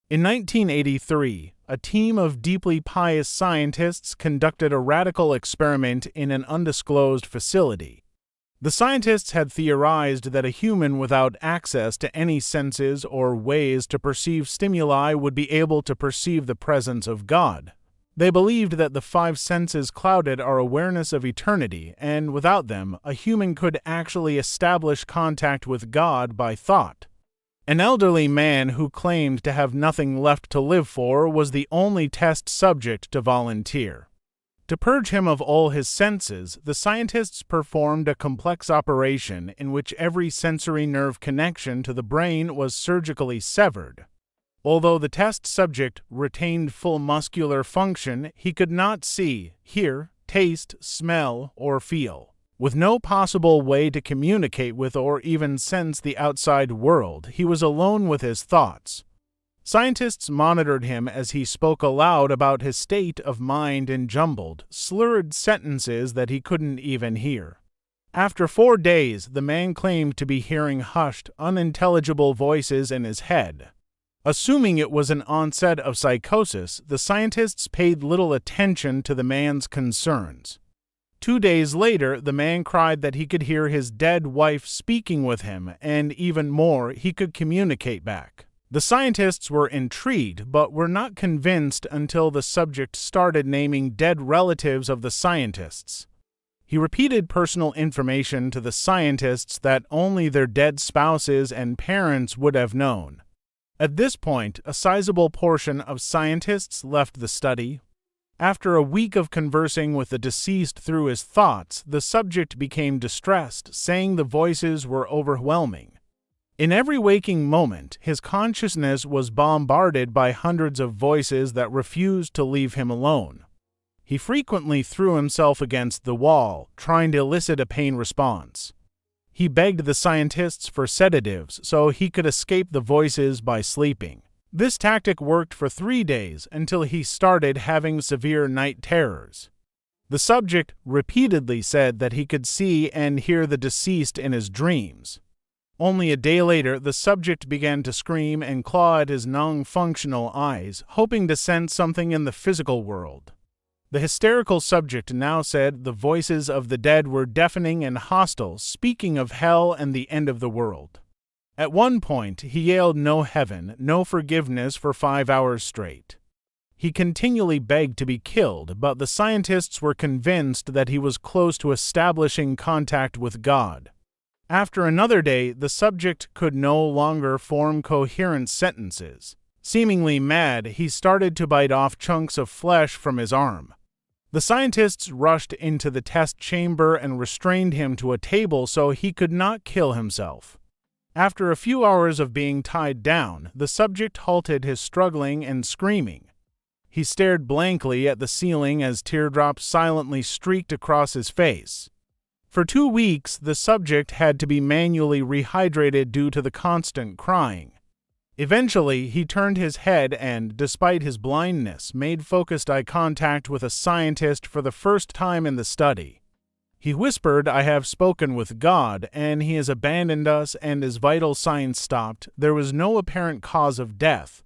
In 1983, a team of deeply pious scientists conducted a radical experiment in an undisclosed facility. The scientists had theorized that a human without access to any senses or ways to perceive stimuli would be able to perceive the presence of God. They believed that the five senses clouded our awareness of eternity, and without them, a human could actually establish contact with God by thought. An elderly man who claimed to have nothing left to live for was the only test subject to volunteer. To purge him of all his senses, the scientists performed a complex operation in which every sensory nerve connection to the brain was surgically severed. Although the test subject retained full muscular function, he could not see, hear, taste, smell, or feel. With no possible way to communicate with or even sense the outside world, he was alone with his thoughts. Scientists monitored him as he spoke aloud about his state of mind in jumbled, slurred sentences that he couldn't even hear. After 4 days, the man claimed to be hearing hushed, unintelligible voices in his head. Assuming it was an onset of psychosis, the scientists paid little attention to the man's concerns. 2 days later, the man cried that he could hear his dead wife speaking with him, and even more, he could communicate back. The scientists were intrigued, but were not convinced until the subject started naming dead relatives of the scientists. He repeated personal information to the scientists that only their dead spouses and parents would have known. At this point, a sizable portion of scientists left the study. After a week of conversing with the deceased through his thoughts, the subject became distressed, saying the voices were overwhelming. In every waking moment, his consciousness was bombarded by hundreds of voices that refused to leave him alone. He frequently threw himself against the wall, trying to elicit a pain response. He begged the scientists for sedatives so he could escape the voices by sleeping. This tactic worked for 3 days until he started having severe night terrors. The subject repeatedly said that he could see and hear the deceased in his dreams. Only a day later, the subject began to scream and claw at his non-functional eyes, hoping to sense something in the physical world. The hysterical subject now said the voices of the dead were deafening and hostile, speaking of hell and the end of the world. At one point, he yelled no heaven, no forgiveness for 5 hours straight. He continually begged to be killed, but the scientists were convinced that he was close to establishing contact with God. After another day, the subject could no longer form coherent sentences. Seemingly mad, he started to bite off chunks of flesh from his arm. The scientists rushed into the test chamber and restrained him to a table so he could not kill himself. After a few hours of being tied down, the subject halted his struggling and screaming. He stared blankly at the ceiling as teardrops silently streaked across his face. For 2 weeks, the subject had to be manually rehydrated due to the constant crying. Eventually, he turned his head and, despite his blindness, made focused eye contact with a scientist for the first time in the study. He whispered, "I have spoken with God, and he has abandoned us," and as vital signs stopped, there was no apparent cause of death.